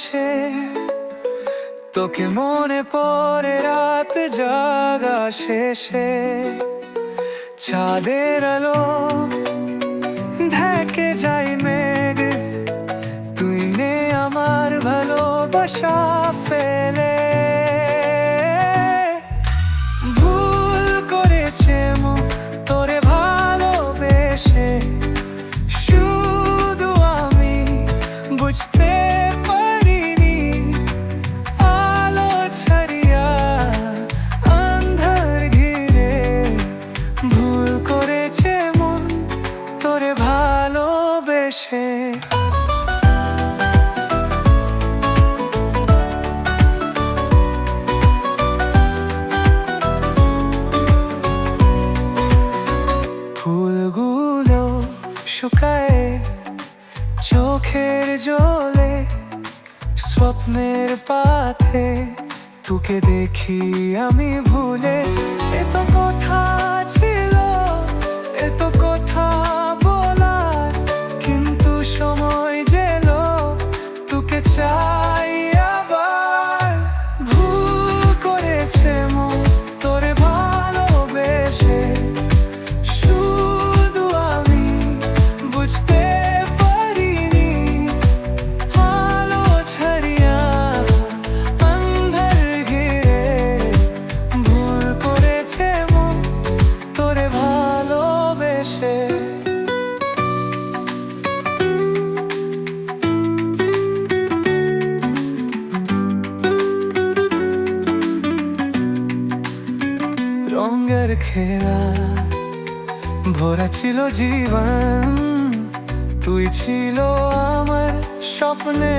বসে তোকে মনে পড়ে রাত জাগা শেষে। চাঁদের আলো ঢেকে যায় মেঘ, তুই নে আমার ভালোবাসা ফেলে। ভুল করেছে মন তোরে ভালোবেসে, শুধু আমি বুঝতে পারিনি। আলো ছাড়িয়া আন্ধার ঘিরে, ভুল করেছে মন তোরে ভালোবেসে। ফুলগুলো শুকায় চোখের জলে, স্বপ্নের পাথে তোকে দেখি আমি ভুলে। এত কথা ছিল, এত কথা বলার, কিন্তু সময় যেল তোকে চাই আবার। ভুল করেছে মন তোরে ভালোবেসে, শুধু আমি বুঝতে পারিনি। আলো ছাড়িয়া আন্ধার ঘিরে, ভুল করেছে মন তোরে ভালোবেসে। রঙের খেলা ভরা ছিল জীবন, তুই ছিল আমার স্বপ্নে।